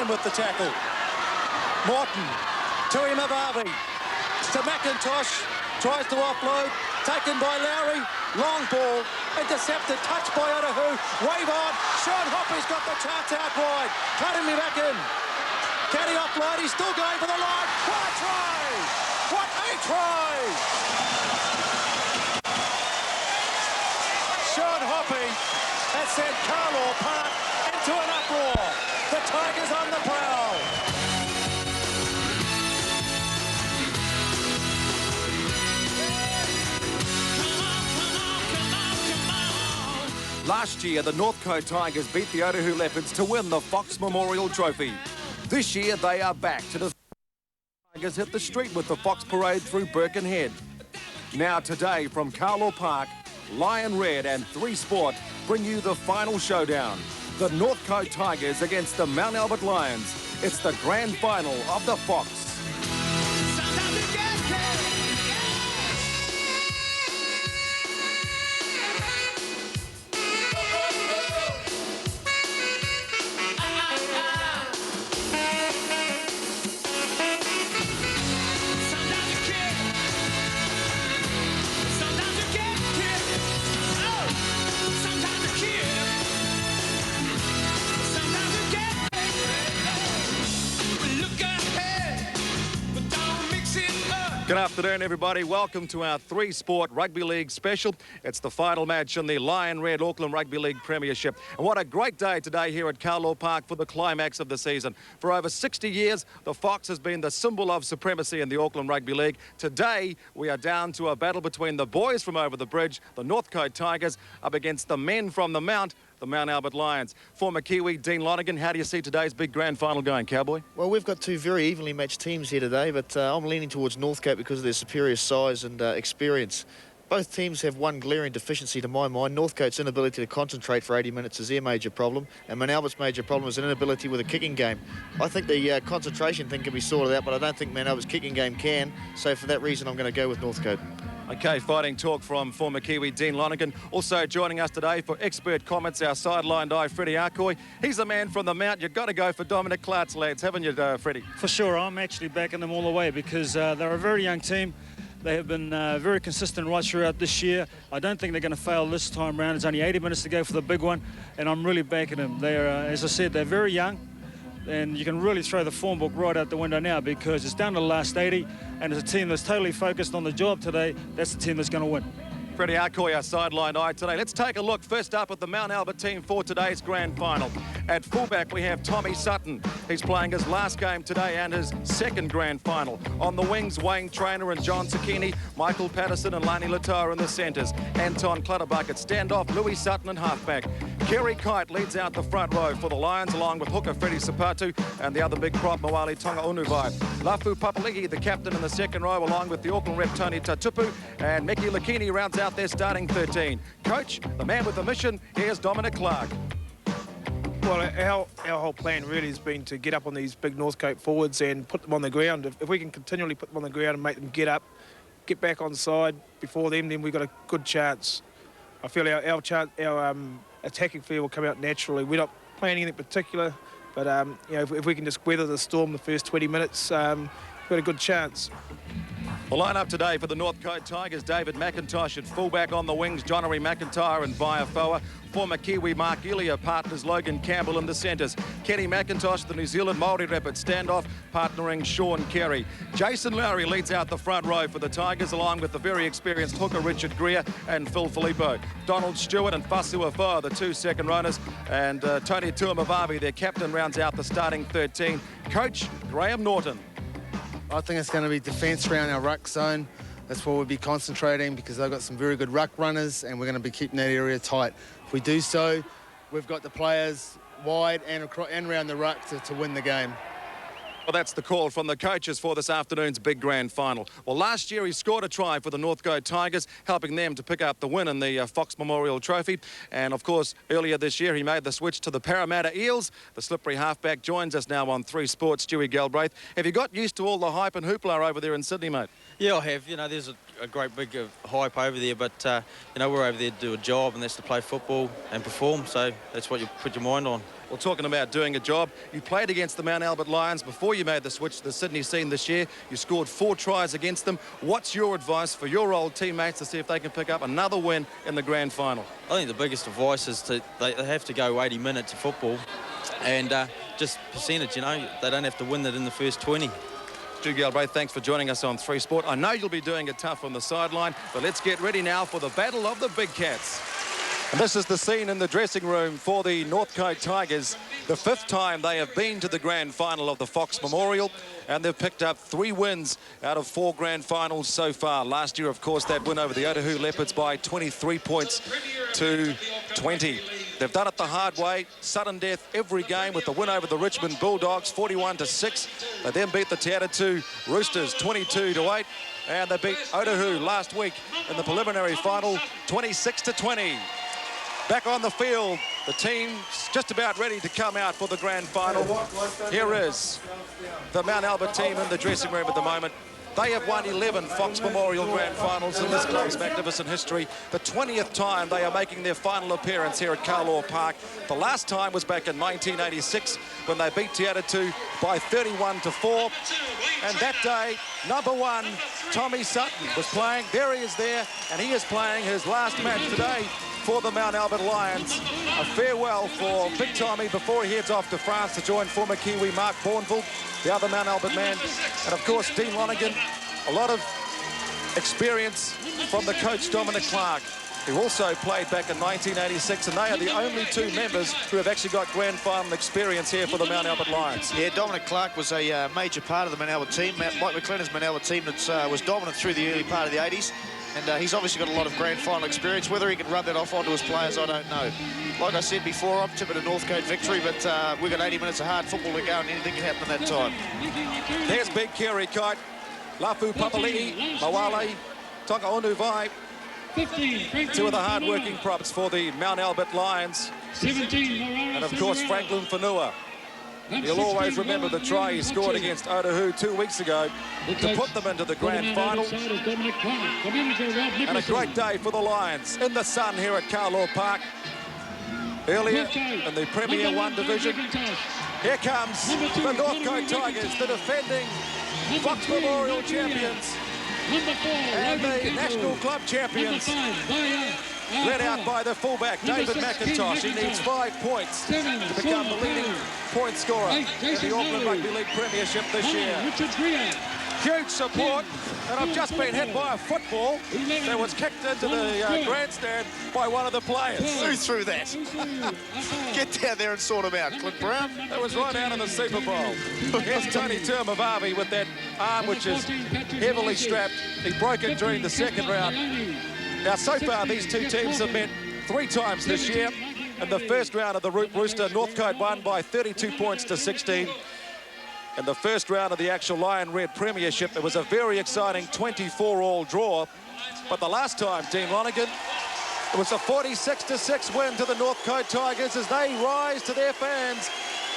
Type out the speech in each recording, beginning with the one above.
with the tackle. Morton to Imavavi. To McIntosh. Tries to offload. Taken by Lowry. Long ball. Intercepted. Touched by Otahu. Wave on. Sean Hoppy's got the chance out wide. Cutting me back in. Caddy offload. He's still going for the line. What a try! What a try! Sean Hoppy has sent Carlaw Park into an uproar. The Tigers on the prowl. Last year, the Northcote Tigers beat the Otahu Leopards to win the Fox Memorial Trophy. This year, they are back to the Tigers hit the street with the Fox Parade through Birkenhead. Now today, from Carlaw Park, Lion Red and 3 Sport bring you the final showdown. The Northcote Tigers against the Mount Albert Lions. It's the grand final of the Fox. Good afternoon, everybody. Welcome to our 3 Sport Rugby League special. It's the final match in the Lion Red Auckland Rugby League Premiership. And what a great day today here at Carlaw Park for the climax of the season. For over 60 years, the Fox has been the symbol of supremacy in the Auckland Rugby League. Today, we are down to a battle between the boys from over the bridge, the Northcote Tigers, up against the men from the Mount, the Mount Albert Lions. Former Kiwi Dean Lonergan, how do you see today's big grand final going, Cowboy? Well, we've got 2 very evenly matched teams here today, but I'm leaning towards Northcote because of their superior size and experience. Both teams have one glaring deficiency to my mind. Northcote's inability to concentrate for 80 minutes is their major problem, and Mount Albert's major problem is an inability with a kicking game. I think the concentration thing can be sorted out, but I don't think Mount Albert's kicking game can, so for that reason I'm going to go with Northcote. Okay, fighting talk from former Kiwi Dean Lonergan. Also joining us today for expert comments, our sidelined eye, Freddie Arcoy. He's the man from the Mount. You've got to go for Dominic Clark's lads, haven't you, Freddie? For sure, I'm actually backing them all the way because they're a very young team. They have been very consistent right throughout this year. I don't think they're going to fail this time round. It's only 80 minutes to go for the big one, and I'm really backing them. They're, as I said, they're very young, and you can really throw the form book right out the window now because it's down to the last 80, and as a team that's totally focused on the job today, that's the team that's going to win. Freddie Arcoy, our sidelined eye today. Let's take a look first up at the Mount Albert team for today's grand final. At fullback, we have Tommy Sutton. He's playing his last game today and his second grand final. On the wings, Wayne Traynor and John Sakini, Michael Patterson and Lani Latour in the centres. Anton Clutterbuck at standoff, Louis Sutton and halfback. Kerry Kite leads out the front row for the Lions, along with hooker Freddie Sapatu and the other big prop, Moali Tonga Unuvai. Lafu Papaligi, the captain in the second row, along with the Auckland rep Tony Tatupu, and Mickey Lakini rounds out their starting 13. Coach, the man with the mission, here's Dominic Clark. Well, our whole plan really has been to get up on these big Northcote forwards and put them on the ground. If we can continually put them on the ground and make them get up, get back on side before them, then we've got a good chance. I feel our attacking field will come out naturally. We're not planning anything particular, but you know, if we can just weather the storm the first 20 minutes, we've got a good chance. The line-up today for the Northcote Tigers, David McIntosh at fullback, on the wings, Johnnery McIntyre and Vaiafoa. Former Kiwi Mark Elia partners Logan Campbell in the centres. Kenny McIntosh, the New Zealand Māori rep at standoff, partnering Sean Carey. Jason Lowry leads out the front row for the Tigers, along with the very experienced hooker Richard Greer and Phil Filippo. Donald Stewart and Fasu Afoa, the 2 second runners, and Tony Tuamavavi, their captain, rounds out the starting 13. Coach Graham Norton. I think it's going to be defence around our ruck zone. That's what we'll be concentrating because they've got some very good ruck runners and we're going to be keeping that area tight. If we do so, we've got the players wide and around the ruck to win the game. Well, that's the call from the coaches for this afternoon's big grand final. Well, last year he scored a try for the Northcote Tigers, helping them to pick up the win in the Fox Memorial Trophy. And, of course, earlier this year he made the switch to the Parramatta Eels. The slippery halfback joins us now on 3 Sports, Stewie Galbraith. Have you got used to all the hype and hoopla over there in Sydney, mate? Yeah, I have. You know, there's a great big hype over there, but, you know, we're over there to do a job, and that's to play football and perform, so that's what you put your mind on. Well, talking about doing a job, you played against the Mount Albert Lions before you made the switch to the Sydney scene this year. You scored 4 tries against them. What's your advice for your old teammates to see if they can pick up another win in the grand final? I think the biggest advice is they have to go 80 minutes of football and just percentage, you know. They don't have to win it in the first 20. Stu Galbraith, thanks for joining us on 3 Sport. I know you'll be doing it tough on the sideline, but let's get ready now for the battle of the big cats. And this is the scene in the dressing room for the Northcote Tigers. The 5th time they have been to the grand final of the Fox Memorial, and they've picked up 3 wins out of 4 grand finals so far. Last year, of course, that win over the Otahu Leopards by 23 points to 20. They've done it the hard way, sudden death every game, with the win over the Richmond Bulldogs 41-6. They then beat the Te Atatu Roosters 22-8, and they beat Otahu last week in the preliminary final 26-20. Back on the field, the team's just about ready to come out for the grand final. Here is the Mount Albert team in the dressing room at the moment. They have won 11 Fox Memorial Grand Finals in this club's magnificent history. The 20th time they are making their final appearance here at Carlaw Park. The last time was back in 1986 when they beat Te Atatu by 31-4. And that day, number 1, Tommy Sutton, was playing. There he is there, and he is playing his last match today for the Mount Albert Lions. A farewell for Big Tommy before he heads off to France to join former Kiwi Mark Bourneville, the other Mount Albert man. And of course, Dean Lonergan, a lot of experience from the coach Dominic Clark, who also played back in 1986, and they are the only 2 members who have actually got grand final experience here for the Mount Albert Lions. Yeah, Dominic Clark was a major part of the Mount Albert team. Mike McLennan's Mount Albert team that was dominant through the early part of the 80s. And he's obviously got a lot of grand final experience. Whether he can rub that off onto his players, I don't know. Like I said before, I'm tipping a Northcote victory, but we've got 80 minutes of hard football to go, and anything can happen in that time. There's Big Kerry Kite, Lafu Papali'i, Mawale, Tonga Onuvai. 2 of the hard-working props for the Mount Albert Lions. 17, and of course, Franklin Whanua. You'll always remember the try he scored against Otahu 2 weeks ago to put them into the grand final. And a great day for the Lions in the sun here at Carlaw Park. Earlier in the Premier 1 division. Here comes the Northcote Tigers, the defending Fox Memorial champions and the National Club champions. Led out by the fullback, David McIntosh. He needs 5 points to become the leading point scorer in the Auckland Rugby League Premiership this year. Huge support, and I've just been hit by a football that was kicked into the grandstand by one of the players. Who threw that? Get down there and sort him out, Clint Brown. That was right out in the Super Bowl. Here's Tony Turmavavi with that arm which is heavily strapped. He broke it during the second round. Now, so far, these 2 teams have met 3 times this year. In the first round of the Rooster, Northcote won by 32 points to 16. In the first round of the actual Lion Red Premiership, it was a very exciting 24-all draw. But the last time, Dean Lonergan, it was a 46-6 win to the Northcote Tigers as they rise to their fans,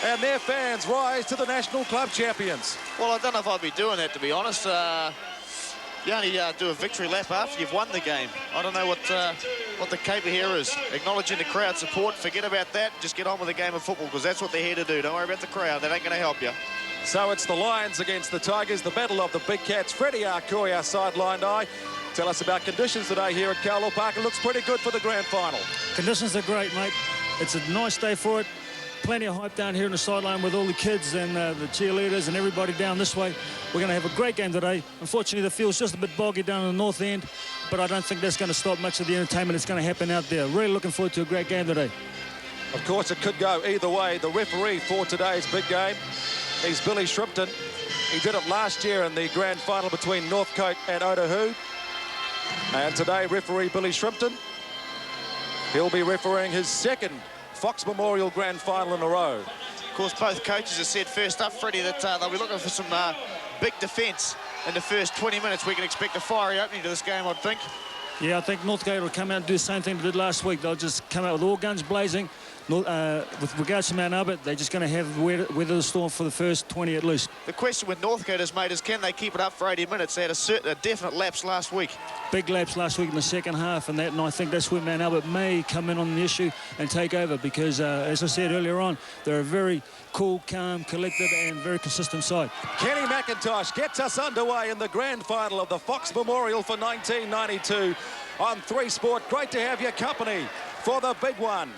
and their fans rise to the National Club champions. Well, I don't know if I'd be doing that, to be honest. You only do a victory lap after you've won the game. I don't know what the caper here is. Acknowledging the crowd support, forget about that. Just get on with the game of football, because that's what they're here to do. Don't worry about the crowd. That ain't going to help you. So it's the Lions against the Tigers, the battle of the big cats. Freddie Arcoy, our sideline eye. Tell us about conditions today here at Carlaw Park. It looks pretty good for the grand final. Conditions are great, mate. It's a nice day for it. Plenty of hype down here in the sideline with all the kids and the cheerleaders and everybody down this way. We're going to have a great game today. Unfortunately, the field's just a bit boggy down in the north end, but I don't think that's going to stop much of the entertainment that's going to happen out there. Really looking forward to a great game today. Of course, it could go either way. The referee for today's big game is Billy Shrimpton. He did it last year in the grand final between Northcote and Otahu. And today, referee Billy Shrimpton, he'll be refereeing his 2nd Fox Memorial Grand Final in a row. Of course, both coaches have said first up, Freddie, that they'll be looking for some big defence in the first 20 minutes. We can expect a fiery opening to this game, I think. Yeah, I think Northcote will come out and do the same thing they did last week. They'll just come out with all guns blazing. with regards to Mount Albert, they're just going to have weather the storm for the first 20 at least. The question with Northcote has made is, can they keep it up for 80 minutes? They had a definite lapse last week. Big lapse last week in the second half, and I think that's where Mount Albert may come in on the issue and take over because, as I said earlier on, they're a very cool, calm, collected and very consistent side. Kenny McIntosh gets us underway in the grand final of the Fox Memorial for 1992 on 3 Sport. Great to have your company for the big one.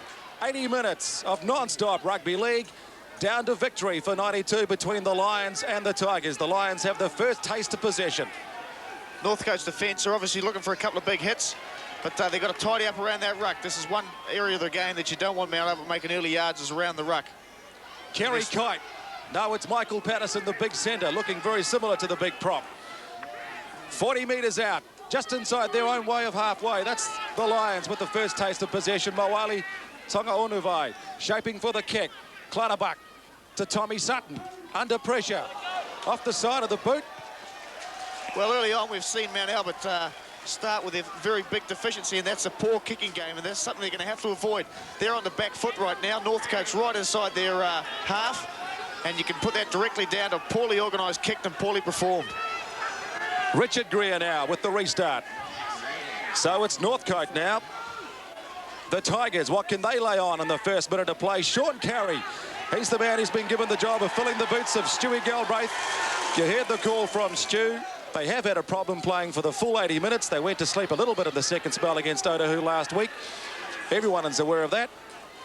80 minutes of non-stop rugby league, down to victory for 92 between the Lions and the Tigers. The Lions have the first taste of possession. Northcote's defence are obviously looking for a couple of big hits, but they've got to tidy up around that ruck. This is one area of the game that you don't want Mount Albert making early yards is around the ruck. Kerry Kite. No, it's Michael Patterson, the big centre, looking very similar to the big prop. 40 metres out, just inside their own way of halfway. That's the Lions with the first taste of possession. Mawali Tonga Onuvai shaping for the kick. Clutterbuck to Tommy Sutton. Under pressure. Off the side of the boot. Well, early on, we've seen Mount Albert start with a very big deficiency, and that's a poor kicking game, and that's something they're going to have to avoid. They're on the back foot right now. Northcote's right inside their half, and you can put that directly down to poorly organised kick and poorly performed. Richard Greer now with the restart. So it's Northcote now. The Tigers, what can they lay on in the first minute of play? Sean Carey, he's the man who's been given the job of filling the boots of Stewie Galbraith. You heard the call from Stu. They have had a problem playing for the full 80 minutes. They went to sleep a little bit in the second spell against Otahu last week. Everyone is aware of that,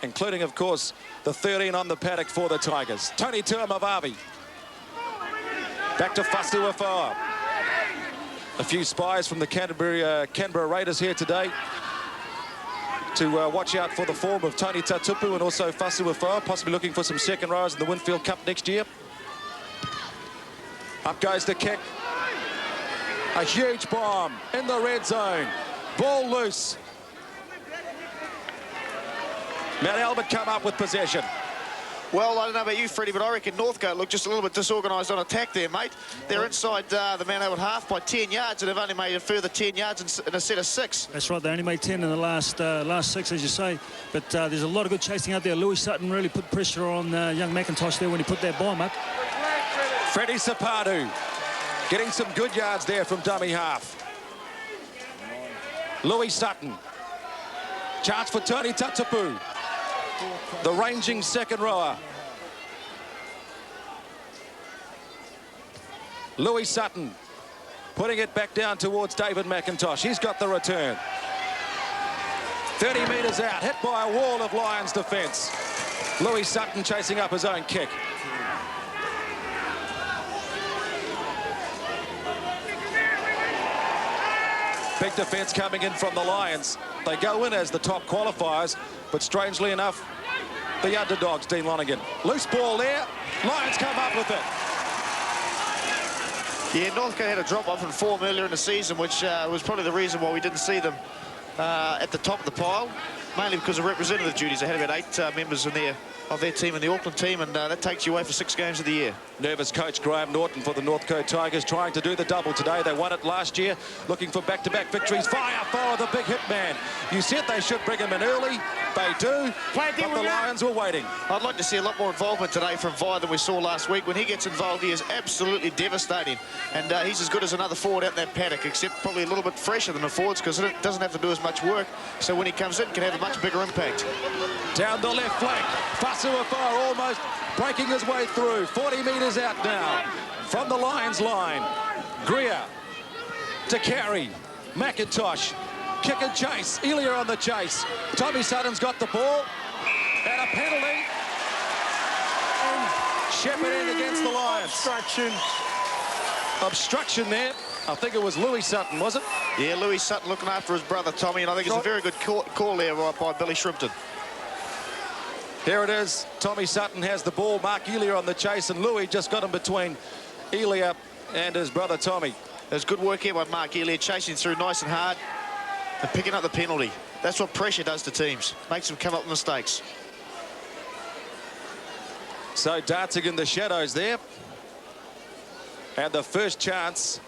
including, of course, the 13 on the paddock for the Tigers. Tony Tuamavavi. Back to Fasu Afa'a. A few spies from the Canberra Raiders here today to watch out for the form of Tony Tatupu and also Fasu Afa'a, possibly looking for some second rows in the Winfield Cup next year. Up goes the kick. A huge bomb in the red zone. Ball loose. Mount Albert come up with possession. Well, I don't know about you, Freddie, but I reckon Northcote look just a little bit disorganised on attack there, mate. They're inside the Mount Albert half by 10 yards, and they've only made a further 10 yards in a set of 6. That's right, they only made 10 in the last 6, as you say. But there's a lot of good chasing out there. Louis Sutton really put pressure on young McIntosh there when he put that bomb up. Freddie Sapadu getting some good yards there from dummy half. Louis Sutton. Chance for Tony Tatapu, the ranging second rower. Louis Sutton putting it back down towards David McIntosh. He's got the return. 30 metres out, hit by a wall of Lions defence. Louis Sutton chasing up his own kick. Big defence coming in from the Lions. They go in as the top qualifiers, but strangely enough, the underdogs, Dean Lonergan. Loose ball there. Lions come up with it. Yeah, Northcote had a drop-off in form earlier in the season, which was probably the reason why we didn't see them at the top of the pile, mainly because of representative duties. They had about 8 members in there of their team in the Auckland team, and that takes you away for 6 games of the year. Nervous coach Graham Norton for the Northcote Tigers, trying to do the double today. They won it last year, looking for back-to-back victories. Fire for the big hit man. You said they should bring him in early. They do, but the Lions were waiting. I'd like to see a lot more involvement today from Vi than we saw last week. When he gets involved, he is absolutely devastating, and he's as good as another forward out in that paddock, except probably a little bit fresher than the forwards because it doesn't have to do as much work, so when he comes in, can have a much bigger impact. Down the left flank, Fasu Afa'a almost breaking his way through. 40 metres out now from the Lions line. Greer to Carey. McIntosh, kick and chase. Elia on the chase. Tommy Sutton's got the ball. And a penalty. Shepherd in against the Lions. Obstruction there. I think it was Louis Sutton, was it? Yeah, Louis Sutton looking after his brother Tommy, and I think it's a very good call there by Billy Shrimpton. Here it is. Tommy Sutton has the ball. Mark Elia on the chase, and Louis just got him between Elia and his brother Tommy. There's good work here by Mark Elia, chasing through nice and hard and picking up the penalty. That's what pressure does to teams. Makes them come up with mistakes. So dancing in the shadows there. And the first chance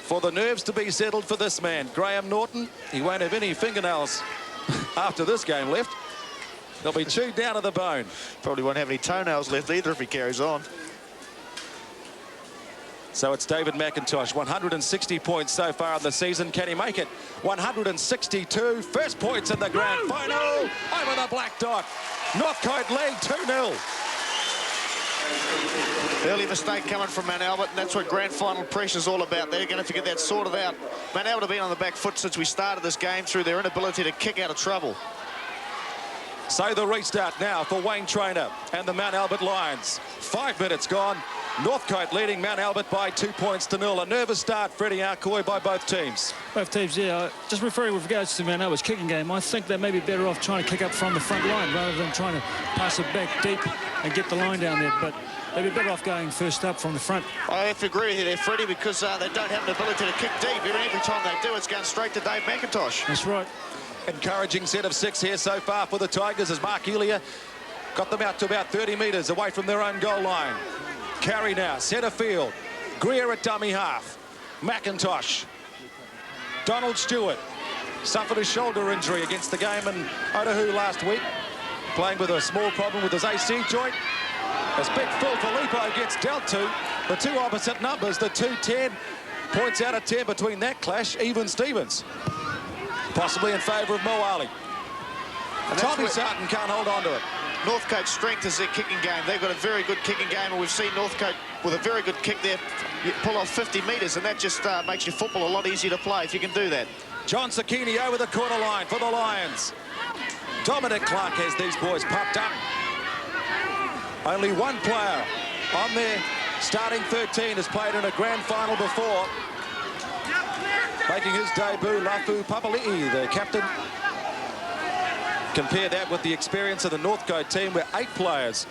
for the nerves to be settled for this man, Graham Norton. He won't have any fingernails after this game left. They'll be chewed down to the bone. Probably won't have any toenails left either if he carries on. So it's David McIntosh, 160 points so far in the season. Can he make it? 162. First points in the grand final. Over the black dot. Northcote lead 2-0. Early mistake coming from Mount Albert, and that's what grand final pressure's all about. They're going to have to get that sorted out. Mount Albert have been on the back foot since we started this game through their inability to kick out of trouble. So the restart now for Wayne Trainer and the Mount Albert Lions. 5 minutes gone. Northcote leading Mount Albert by 2 points to 0. A nervous start, Freddie Arcoy, by both teams. Both teams, yeah. Just referring with regards to Mount Albert's kicking game, I think they may be better off trying to kick up from the front line rather than trying to pass it back deep and get the line down there. But they'd be better off going first up from the front. I have to agree with you there, Freddie, because they don't have an ability to kick deep. Every time they do, it's going straight to Dave McIntosh. That's right. Encouraging set of 6 here so far for the Tigers as Mark Elia got them out to about 30 metres away from their own goal line. Carry now, centre field. Greer at dummy half. McIntosh. Donald Stewart suffered a shoulder injury against the game in Otahu last week, playing with a small problem with his AC joint. As Big Phil Filippo gets dealt to, the two opposite numbers, the 2-10, points out of 10 between that clash, even Stevens. Possibly in favour of Moali. Tommy Sutton can't hold on to it. Northcote's strength is their kicking game. They've got a very good kicking game, and we've seen Northcote with a very good kick there pull off 50 metres, and that just makes your football a lot easier to play if you can do that. John Sakini over the corner line for the Lions. Dominic Clark has these boys pumped up. Only one player on their starting 13 has played in a grand final before. Making his debut, Lafu Papali'i, the captain. Compare that with the experience of the Northcote team, where 8 players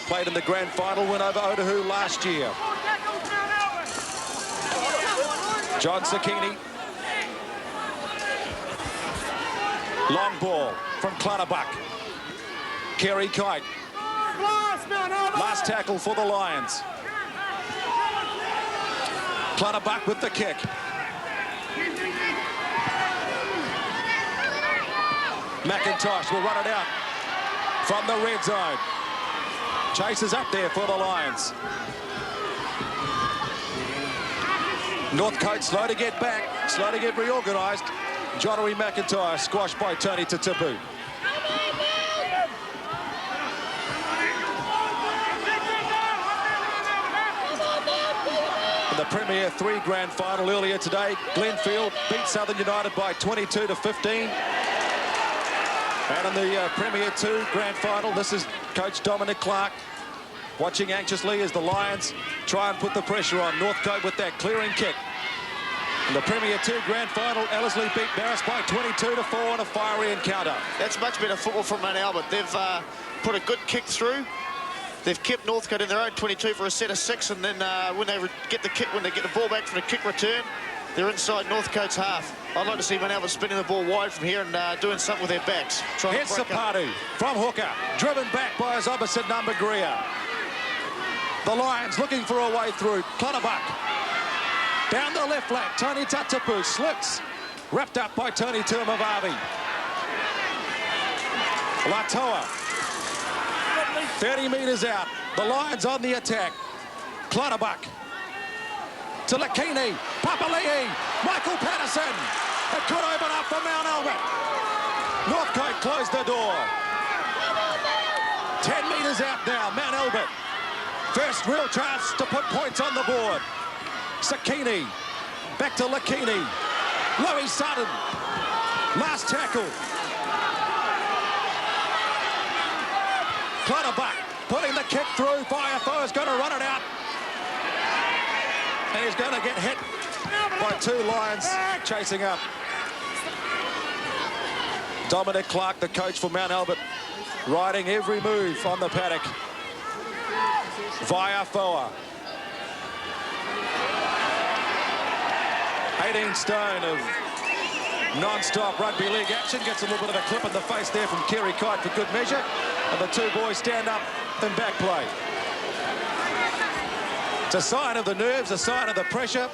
played in the grand final win over Otahu last year. John Sakini. Long ball from Clutterbuck. Kerry Kite. Last tackle for the Lions. Clutterbuck with the kick. McIntosh will run it out from the red zone. Chases up there for the Lions. Northcote slow to get back, slow to get reorganised. Johnnery McIntyre squashed by Tony Tatipu. In the Premier 3 grand final earlier today, Glenfield beat Southern United by 22-15. And in the Premier 2 grand final, this is coach Dominic Clark watching anxiously as the Lions try and put the pressure on Northcote with that clearing kick. In the Premier 2 grand final, Ellerslie beat Barras by 22-4 in a fiery encounter. That's much better football from Mount Albert. They've put a good kick through. They've kept Northcote in their own 22 for a set of 6, and then when they get the ball back from the kick return, they're inside Northcote's half. I'd like to see Mount Albert spinning the ball wide from here and doing something with their backs. Here's Sapatu from hooker, driven back by his opposite number, Greer. The Lions looking for a way through. Clutterbuck down the left flank. Tony Tatapu slips, wrapped up by Tony Tuamavavi. Latoa, 30 metres out. The Lions on the attack. Clutterbuck to Lakini, Papali'i, Michael Patterson. It could open up for Mount Albert. Northcote closed the door. 10 metres out now, Mount Albert. First real chance to put points on the board. Sakini, back to Lakini. Louis Sutton, last tackle. Clutterbuck putting the kick through. Firefo's going to run it out. And he's going to get hit by 2 Lions chasing up. Dominic Clark, the coach for Mount Albert, riding every move on the paddock. Vaiafoa. 18 stone of non-stop rugby league action. Gets a little bit of a clip in the face there from Kerry Kite for good measure. And the 2 boys stand up in back play. It's a sign of the nerves, a sign of the pressure.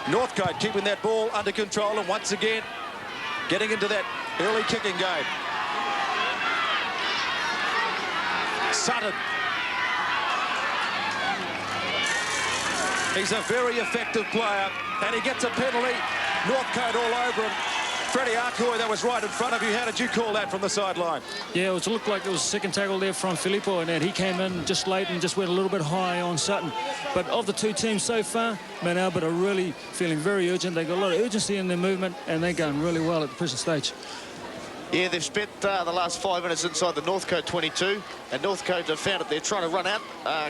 Northcote keeping that ball under control and once again getting into that early kicking game. Sutton. He's a very effective player, and he gets a penalty. Northcote all over him. Freddie Arcoy, that was right in front of you. How did you call that from the sideline? Yeah, it looked like there was a second tackle there from Filippo, and then he came in just late and just went a little bit high on Sutton. But of the two teams so far, Mount Albert are really feeling very urgent. They've got a lot of urgency in their movement, and they're going really well at the present stage. Yeah, they've spent the last 5 minutes inside the Northcote 22, and Northcote have found it. They're trying to run out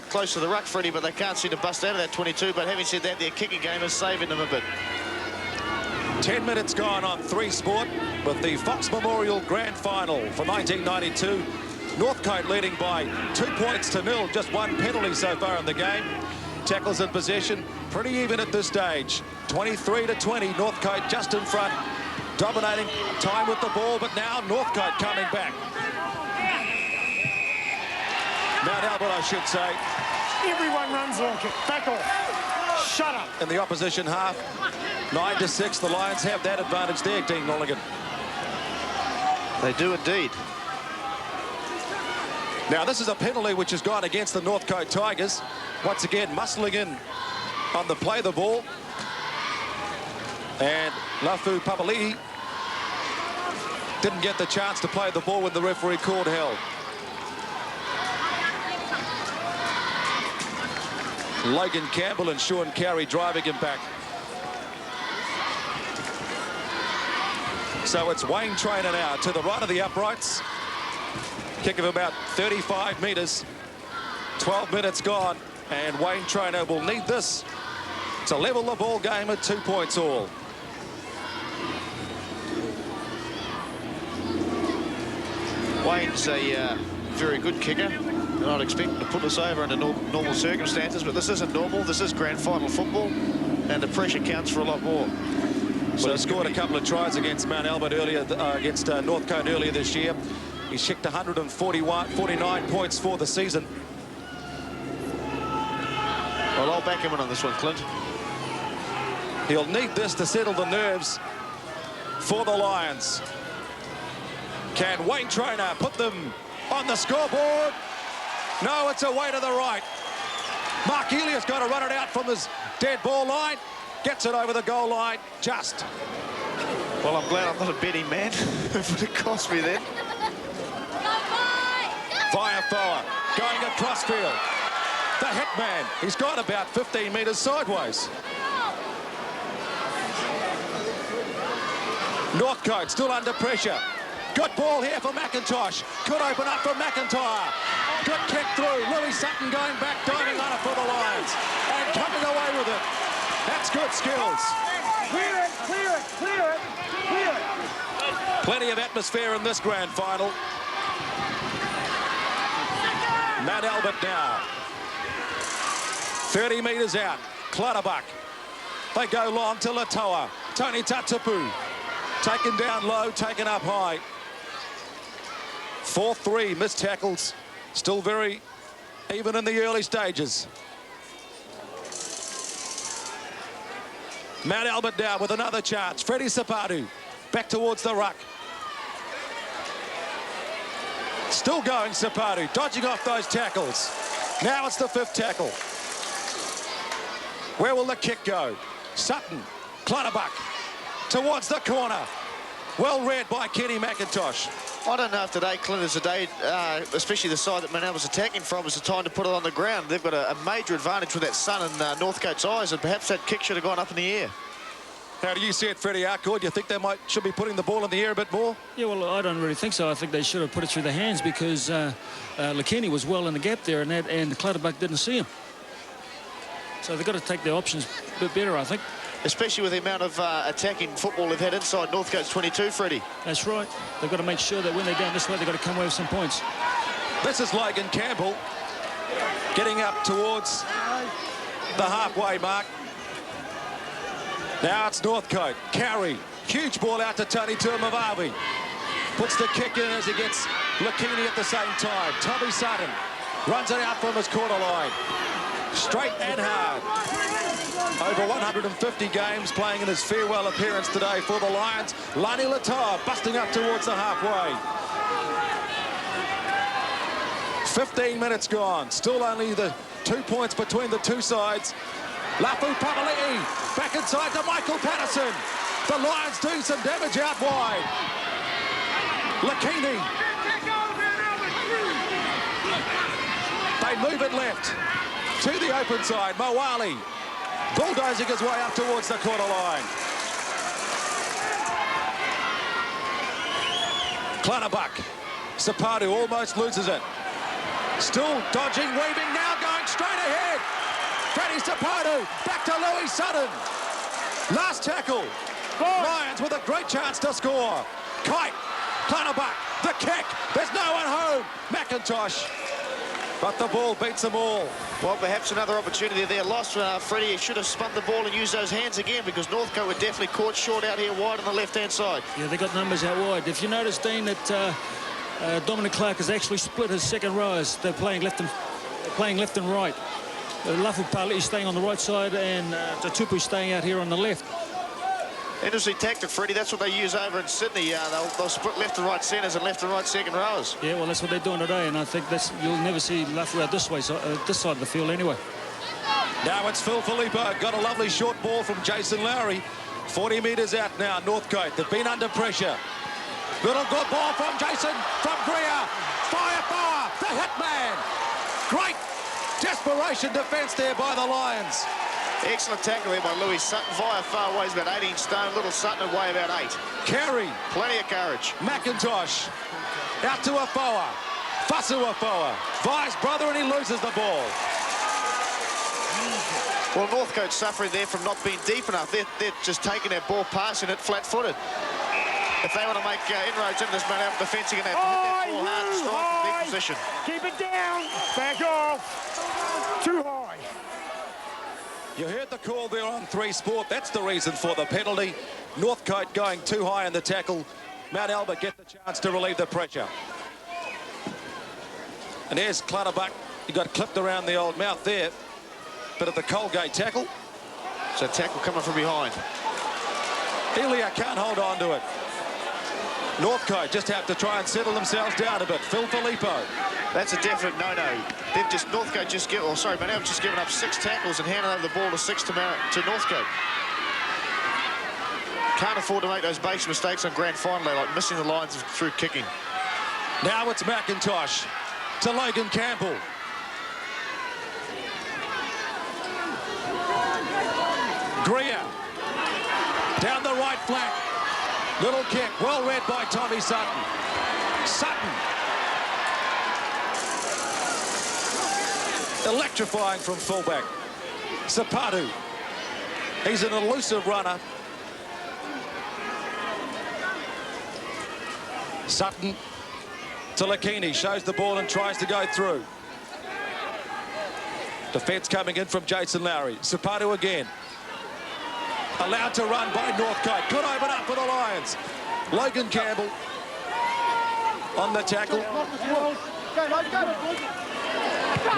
close to the ruck, Freddie, but they can't seem to bust out of that 22. But having said that, their kicking game is saving them a bit. 10 minutes gone on 3 Sport with the Fox Memorial Grand Final for 1992. Northcote leading by 2 points to 0, just 1 penalty so far in the game. Tackles in possession, pretty even at this stage. 23-20, Northcote just in front, dominating time with the ball, but now Northcote coming back. Mount Albert, I should say. Everyone runs long kick. Back off. Shut up. In the opposition half, 9-6. The Lions have that advantage there, Dean Mulligan. They do indeed. Now, this is a penalty which has gone against the Northcote Tigers. Once again, muscling in on the play the ball. And Lafu Papali'i didn't get the chance to play the ball when the referee called held. Logan Campbell and Sean Carey driving him back. So it's Wayne Traynor now to the right of the uprights. Kick of about 35 metres. 12 minutes gone, and Wayne Traynor will need this to level the ball game at 2 points all. Wayne's a very good kicker, and I'd expect him to put us over under normal circumstances, but this isn't normal. This is grand final football, and the pressure counts for a lot more. So he scored a couple of tries against Mount Albert earlier, against Northcote earlier this year. He's kicked 149 points for the season. Well, I'll back him in on this one, Clint. He'll need this to settle the nerves for the Lions. Can Wayne Traynor put them on the scoreboard? No, it's away to the right. Mark Elia's got to run it out from his dead ball line. Gets it over the goal line, just. Well, I'm glad I'm not a betting man. It would have cost me then. Vaiafoa going across field. The hitman, he's gone about 15 metres sideways. Northcote still under pressure. Good ball here for McIntosh. Could open up for McIntyre. Good kick through. Louis Sutton going back, diving on it for the Lions. And coming away with it. That's good skills. Clear it, clear it, clear it, clear it. Plenty of atmosphere in this grand final. Mount Albert now. 30 metres out. Clutterbuck. They go long to Latoa. Tony Tatupu. Taken down low, taken up high. 4-3 missed tackles. Still very even in the early stages. Mount Albert now with another chance. Freddie Sapatu back towards the ruck. Still going Sapatu, dodging off those tackles. Now it's the 5th tackle. Where will the kick go? Sutton, Clutterbuck towards the corner. Well read by Kenny McIntosh. I don't know if today, Clint, is a day, especially the side that Mount Albert's attacking from, is the time to put it on the ground. They've got a major advantage with that sun in Northcote's eyes, and perhaps that kick should have gone up in the air. How do you see it, Freddie Arcourt? Do you think they should be putting the ball in the air a bit more? Yeah, well, I don't really think so. I think they should have put it through the hands because Lakini was well in the gap there, and Clutterbuck didn't see him. So they've got to take their options a bit better, I think. Especially with the amount of attacking football they've had inside Northcote's 22, Freddie. That's right. They've got to make sure that when they're down this way, they've got to come away with some points. This is Logan Campbell getting up towards the halfway mark. Now it's Northcote. Carey. Huge ball out to Tony Tuamavavi. Puts the kick in as he gets Lakini at the same time. Tommy Sutton runs it out from his corner line. Straight and hard. Over 150 games playing in his farewell appearance today for the Lions. Lani Latoa busting up towards the halfway. 15 minutes gone. Still only the 2 points between the two sides. Lafu Pavali'i back inside to Michael Patterson. The Lions doing some damage out wide. Lakini. They move it left to the open side. Moali bulldozing his way up towards the corner line. Clutterbuck. Sapatu almost loses it. Still dodging, weaving, now going straight ahead. Freddie Sapatu back to Louis Sutton. Last tackle. Lions with a great chance to score. Kite, Clutterbuck, the kick. There's no one home. McIntosh. But the ball beats them all. Well, perhaps another opportunity there lost. Freddie should have spun the ball and used those hands again, because Northcote were definitely caught short out here wide on the left-hand side. Yeah, they got numbers out wide. If you notice, Dean, that Dominic Clark has actually split his second rows. They're playing left and right. Lafu Pavali'i staying on the right side and Tutupu staying out here on the left. Interesting tactic, Freddie. That's what they use over in Sydney. They'll split left and right centres and left and right second rowers. Yeah, well, that's what they're doing today, and I think you'll never see Lafu out this way, this side of the field anyway. Now it's Phil Filippo. Got a lovely short ball from Jason Lowry. 40 metres out now, Northcote. They've been under pressure. Little good ball from Jason, from Greer. Fire, the hitman. Great desperation defence there by the Lions. Excellent tackle there by Louis Sutton. Via far weighs about 18 stone. Little Sutton would weigh about 8. Carey. Plenty of courage. McIntosh. Out to Afoa. Fasu Afoa. Vi's brother, and he loses the ball. Well, Northcote suffering there from not being deep enough. They're just taking that ball, passing it flat-footed. If they want to make inroads into this man out defence, you're going to have to hit that ball hard and strong from their position. Keep it down. Back off. Too high. You heard the call there on 3 Sport. That's the reason for the penalty. Northcote going too high in the tackle. Mount Albert get the chance to relieve the pressure. And there's Clutterbuck. He got clipped around the old mouth there. Bit of the Colgate tackle. So tackle coming from behind. Elia can't hold on to it. Northcote just have to try and settle themselves down a bit. Phil Filippo. That's a definite no-no. They've just, Northcote just given, or sorry, Mount Albert just given up 6 tackles and handed over the ball to 6 to Northcote. Can't afford to make those base mistakes on grand final day, like missing the lines through kicking. Now it's McIntosh to Logan Campbell. Greer down the right flank. Little kick, well read by Tommy Sutton. Sutton. Electrifying from fullback. Sapatu. He's an elusive runner. Sutton to Lakini, shows the ball and tries to go through. Defence coming in from Jason Lowry. Sapatu again. Allowed to run by Northcote. Could open up for the Lions. Logan Campbell on the tackle.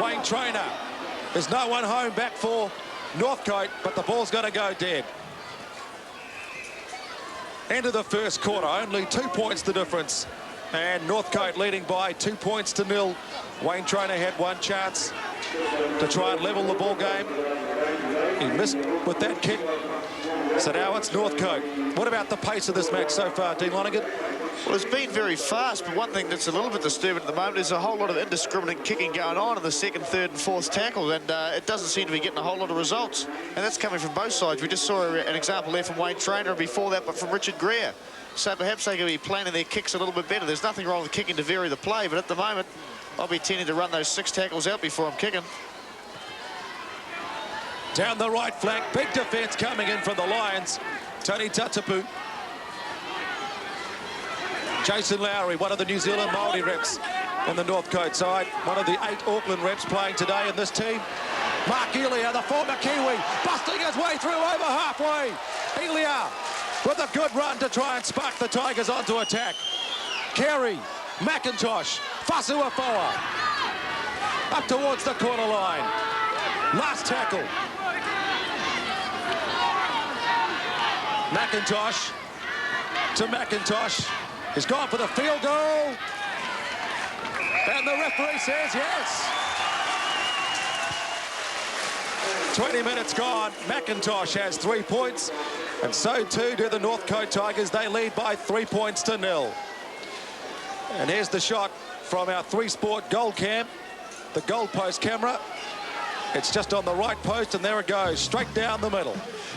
Wayne Trainer. There's no one home back for Northcote, but the ball's going to go dead. End of the first quarter, only 2 points the difference. And Northcote leading by 2 points to 0. Wayne Trainer had one chance to try and level the ball game. He missed with that kick. So now it's Northcote. What about the pace of this match so far, Dean Lonergan? Well, it's been very fast, but one thing that's a little bit disturbing at the moment is a whole lot of indiscriminate kicking going on in the second, third and fourth tackle, and it doesn't seem to be getting a whole lot of results. And that's coming from both sides. We just saw an example there from Wayne Trainer, and before that, but from Richard Greer. So perhaps they could be planning their kicks a little bit better. There's nothing wrong with kicking to vary the play, but at the moment, I'll be tending to run those 6 tackles out before I'm kicking. Down the right flank, big defence coming in from the Lions. Tony Tatapu. Jason Lowry, one of the New Zealand Māori reps on the Northcote side. One of the 8 Auckland reps playing today in this team. Mark Elia, the former Kiwi, busting his way through over halfway. Elia with a good run to try and spark the Tigers onto attack. Carey, McIntosh, Fasu Afoa. Up towards the corner line. Last tackle. McIntosh to McIntosh. He's gone for the field goal. And the referee says yes. 20 minutes gone. McIntosh has 3 points, and so too do the Northcote Tigers. They lead by 3 points to 0. And here's the shot from our 3Sport goal cam, the goal post camera. It's just on the right post, and there it goes, straight down the middle.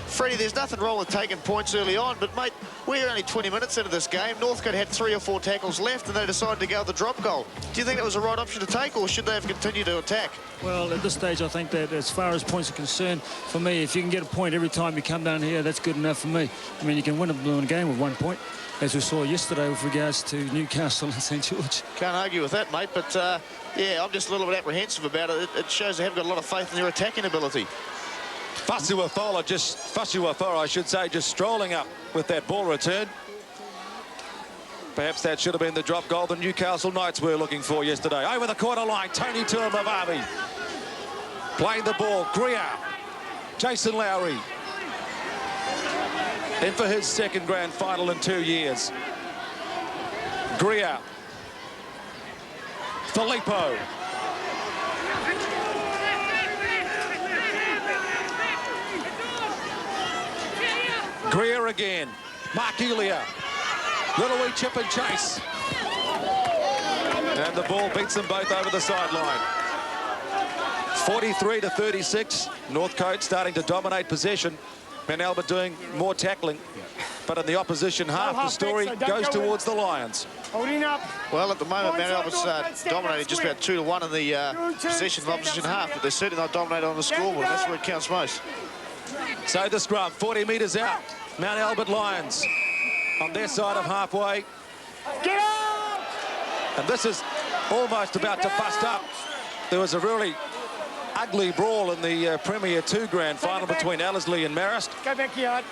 Freddie, there's nothing wrong with taking points early on, but, mate, we're only 20 minutes into this game. Northcote had 3 or 4 tackles left, and they decided to go with the drop goal. Do you think that was the right option to take, or should they have continued to attack? Well, at this stage, I think that as far as points are concerned, for me, if you can get a point every time you come down here, that's good enough for me. I mean, you can win a blue game with 1 point, as we saw yesterday with regards to Newcastle and St George. Can't argue with that, mate, but, yeah, I'm just a little bit apprehensive about it. It shows they haven't got a lot of faith in their attacking ability. Fasuafara, I should say, just strolling up with that ball return. Perhaps that should have been the drop goal the Newcastle Knights were looking for yesterday. Over the corner line, Tony Tuamavavi playing the ball. Greer, Jason Lowry in for his second grand final in 2 years. Greer, Filippo. Greer again. Mark Elia. Little wee chip and chase. And the ball beats them both over the sideline. 43-36. Northcote starting to dominate possession. Mount Albert doing more tackling. But in the opposition half, the story goes towards the Lions. Holding up. Well, at the moment, Mount Albert's dominating just about 2-1 in the possession of opposition half, but they're certainly not dominating on the scoreboard. That's where it counts most. So the scrum, 40 metres out. Mount Albert Lions on their side of halfway. Get up! And this is almost about to bust up. There was a really ugly brawl in the Premier 2 grand final between Ellerslie and Marist. Go backyard.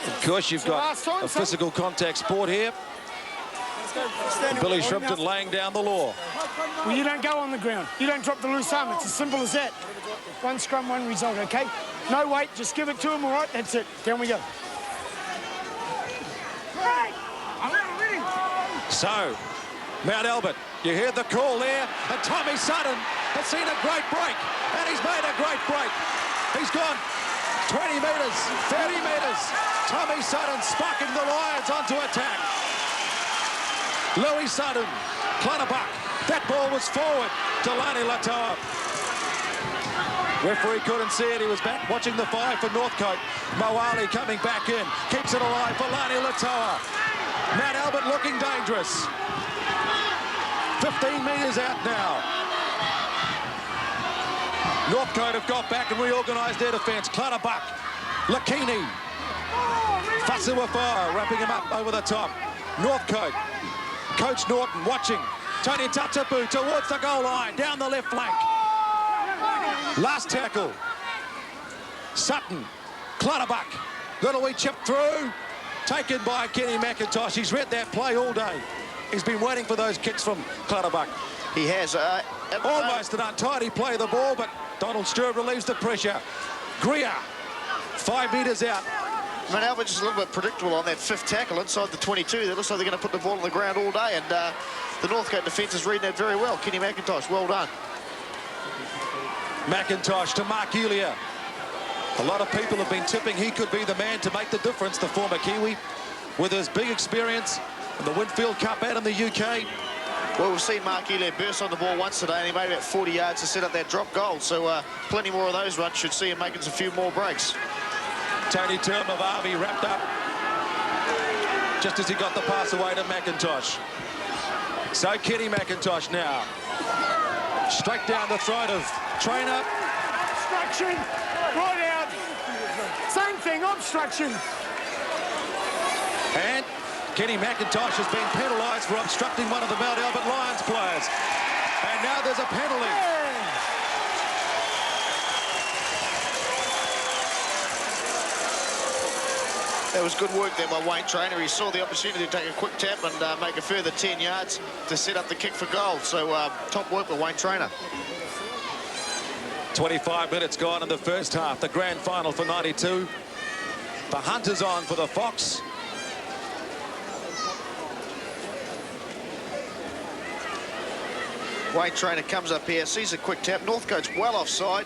Of course, you've got a physical contact sport here. And Billy Shrimpton laying down the law. Well, you don't go on the ground. You don't drop the loose arm. It's as simple as that. One scrum, one result, okay? No wait, just give it to him, all right? That's it. Down we go. So, Mount Albert, you hear the call there, and Tommy Sutton has seen a great break, and he's made a great break. He's gone 20 metres, 30 metres. Tommy Sutton sparking the Lions onto attack. Louis Sutton, Clutterbuck. That ball was forward to Lani Latoa. Referee couldn't see it. He was back watching the 5 for Northcote. Moali coming back in. Keeps it alive for Lani Latoa. Mount Albert looking dangerous. 15 metres out now. Northcote have got back and reorganised their defence. Clutterbuck, Lakini, Fasuafara wrapping him up over the top. Northcote, Coach Norton watching. Tony Tatapu towards the goal line, down the left flank. Last tackle. Sutton, Clutterbuck, little wee chip through. Taken by Kenny McIntosh. He's read that play all day. He's been waiting for those kicks from Clutterbuck. He has. Almost an untidy play of the ball, but Donald Stewart relieves the pressure. Greer, 5 metres out. Mount Albert is a little bit predictable on that 5th tackle inside the 22. It looks like they're going to put the ball on the ground all day, and the Northcote defence is reading that very well. Kenny McIntosh, well done. McIntosh to Mark Elia. A lot of people have been tipping he could be the man to make the difference, the former Kiwi, with his big experience in the Winfield Cup out in the UK. Well, we've seen Mark Elia burst on the ball once today, and he made about 40 yards to set up that drop goal. So plenty more of those runs should see him making a few more breaks. Tony Tuamavavi wrapped up just as he got the pass away to McIntosh. So Kenny McIntosh now. Straight down the throat of Trainer. Obstruction. Right out. Same thing, obstruction. And Kenny McIntosh has been penalised for obstructing one of the Mount Albert Lions players. And now there's a penalty. That was good work there by Wayne Trainer. He saw the opportunity to take a quick tap and make a further 10 yards to set up the kick for goal. So top work by Wayne Trainer. 25 minutes gone in the first half. The grand final for 92. The hunt is on for the Fox. Wayne Trainer comes up here, sees a quick tap. Northcote's well offside.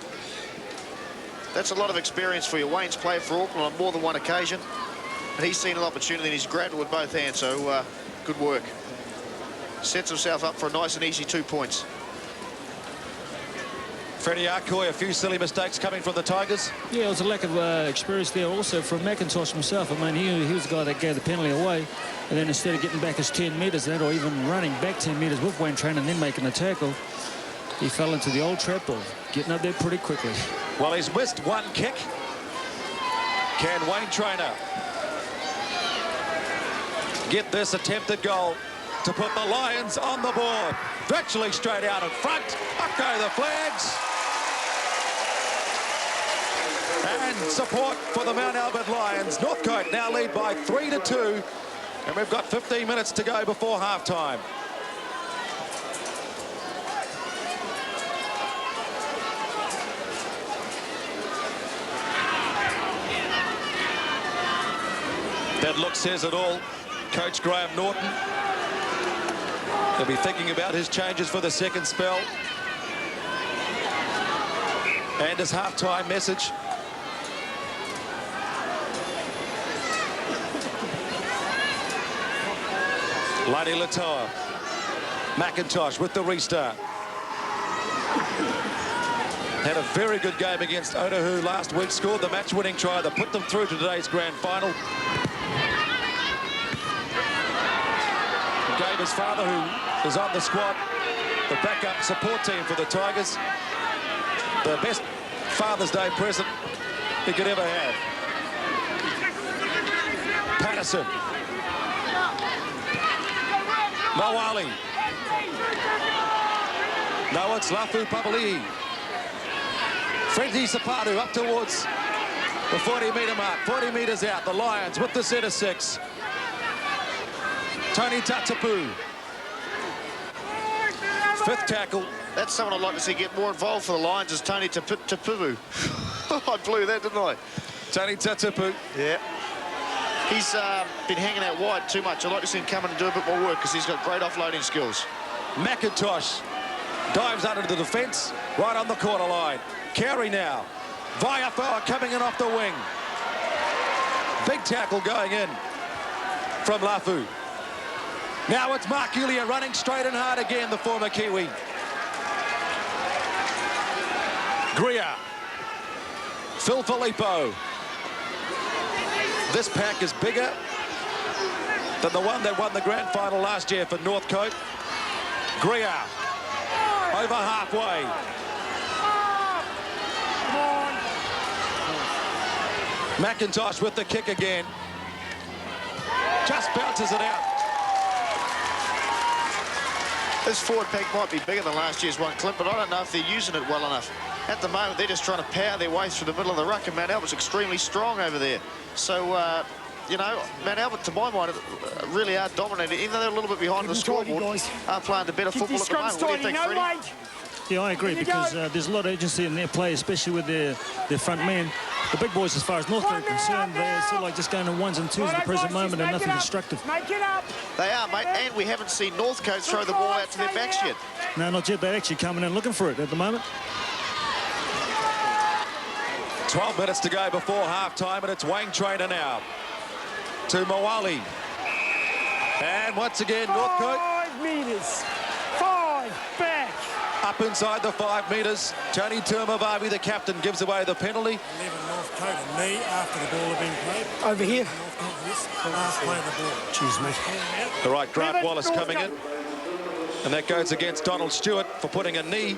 That's a lot of experience for you. Wayne's played for Auckland on more than one occasion, and he's seen an opportunity and he's grabbed it with both hands, so good work. Sets himself up for a nice and easy 2 points. Freddie Arcoy, a few silly mistakes coming from the Tigers. Yeah, it was a lack of experience there also from McIntosh himself. I mean, he was the guy that gave the penalty away, and then instead of getting back his 10 metres or even running back 10 metres with Wayne Trainer and then making a tackle, he fell into the old trap of getting up there pretty quickly. Well, he's missed one kick. Can Wayne Trainer get this attempted goal to put the Lions on the board? Virtually straight out in front. Up go the flags. And support for the Mount Albert Lions. Northcote now lead by 3-2. And we've got 15 minutes to go before halftime. That look says it all. Coach Graham Norton. He'll be thinking about his changes for the second spell. And his halftime message. Lani Latoa. McIntosh with the restart. Had a very good game against Otahu last week. Scored the match-winning try that put them through to today's grand final. Gave his father, who is on the squad, the backup support team for the Tigers, the best Father's Day present he could ever have. Patterson. Mawali. No, it's Lafu Papali'i. Frenzy Sapatu up towards the 40-metre mark. 40 metres out. The Lions with the centre six. Tony Tatapu. Fifth tackle. That's someone I'd like to see get more involved for the Lions, is Tony Tapupu. I blew that, didn't I? Tony Tatapu. Yeah. He's been hanging out wide too much. I'd like to see him come in and do a bit more work because he's got great offloading skills. McIntosh dives under the defence, right on the corner line. Carey now. Vaiafoa coming in off the wing. Big tackle going in from Lafu. Now it's Mark Ulia running straight and hard again, the former Kiwi. Greer. Phil Filippo. This pack is bigger than the one that won the grand final last year for Northcote. Greer. Over halfway. McIntosh with the kick again. Just bounces it out. This forward pack might be bigger than last year's one, Clint, but I don't know if they're using it well enough. At the moment, they're just trying to power their way through the middle of the ruck, and Mount Albert's extremely strong over there. So, you know, Mount Albert, to my mind, really are dominating. Even though they're a little bit behind the scoreboard, are playing the better football at the moment. What do you think, Freddie? Yeah, I agree, because there's a lot of agency in their play, especially with their front men. The big boys, as far as Northcote are concerned, they're sort of like just going to ones and twos at the present moment and nothing constructive. Make it up. They are, mate, and we haven't seen Northcote throw the ball out to their backs yet. No, not yet. They're actually coming in looking for it at the moment. 12 minutes to go before half-time, and it's Wayne Trainer now to Mawali. And once again, Northcote. 5 metres. 5 back. Up inside the 5 metres. Tony Turmavavi, the captain, gives away the penalty. 11 Northcote and me after the ball had been played. Over here. Play the ball. Cheers, mate. All right, Grant Wallace coming in. And that goes against Donald Stewart for putting a knee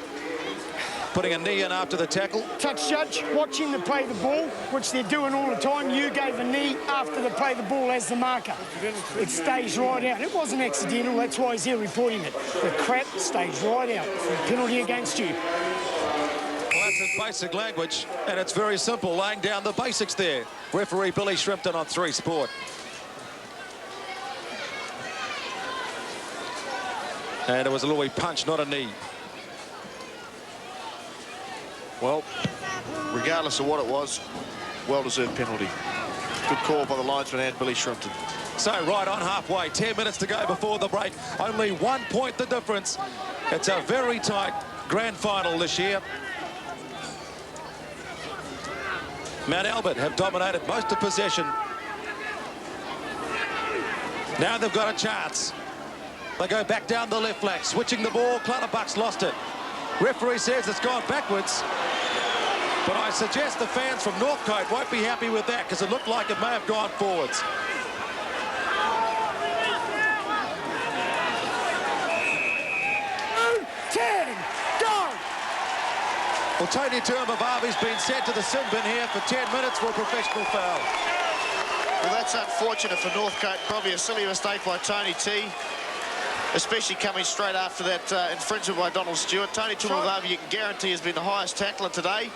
in after the tackle. Touch judge, watching them play the ball, which they're doing all the time. You gave a knee after they play the ball as the marker. It stays right out. It wasn't accidental, that's why he's here reporting it. The crap stays right out. Penalty against you. Well, that's in basic language, and it's very simple, laying down the basics there. Referee Billy Shrimpton on 3 Sport. And it was a little wee punch, not a knee. Well, regardless of what it was, well-deserved penalty. Good call by the linesman and Billy Shrimpton. So right on halfway, 10 minutes to go before the break. Only 1 point the difference It's a very tight grand final this year. Mount Albert have dominated most of possession. Now they've got a chance. They go back down the left flank, switching the ball. Clutterbuck's lost it. Referee says it's gone backwards. But I suggest the fans from Northcote won't be happy with that because it looked like it may have gone forwards. Well, Tony Tuimavavi's been sent to the sin bin here for 10 minutes for a professional foul. Well, that's unfortunate for Northcote. Probably a silly mistake by Tony T, especially coming straight after that infringement by Donald Stewart. Tony Tuimavavi, you can guarantee, has been the highest tackler today,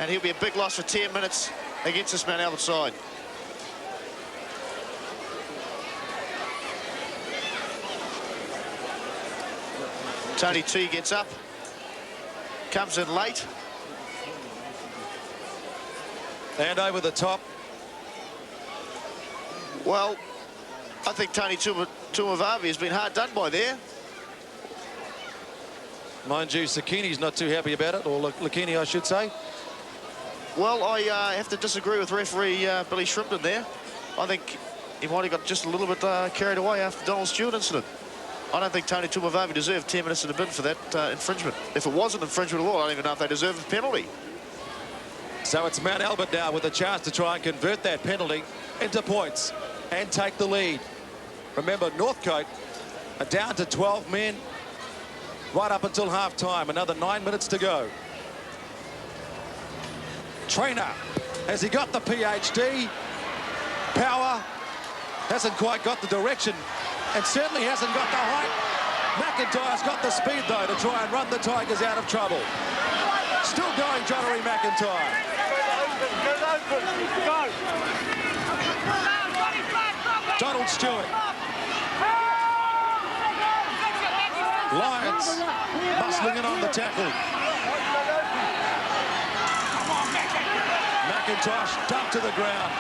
and he'll be a big loss for 10 minutes against this Mount Albert side. Tony T gets up, comes in late. And over the top. Well, I think Tony Tuimavavi has been hard done by there. Mind you, Sakini's not too happy about it, or Lakini, I should say. Well, I have to disagree with referee Billy Shrimpton there. I think he might have got just a little bit carried away after the Donald Stewart incident. I don't think Tony Tuimavavi deserved 10 minutes in the bin for that infringement. If it wasn't infringement at all, I don't even know if they deserve a penalty. So it's Mount Albert now with a chance to try and convert that penalty into points and take the lead. Remember, Northcote are down to 12 men right up until half-time. Another 9 minutes to go. Trainer, has he got the PhD? Power, hasn't quite got the direction, and certainly hasn't got the height. McIntyre's got the speed, though, to try and run the Tigers out of trouble. Still going, Johnery McIntyre. Donald Stewart. Lions muscling in on the tackle. McIntosh dumped to the ground.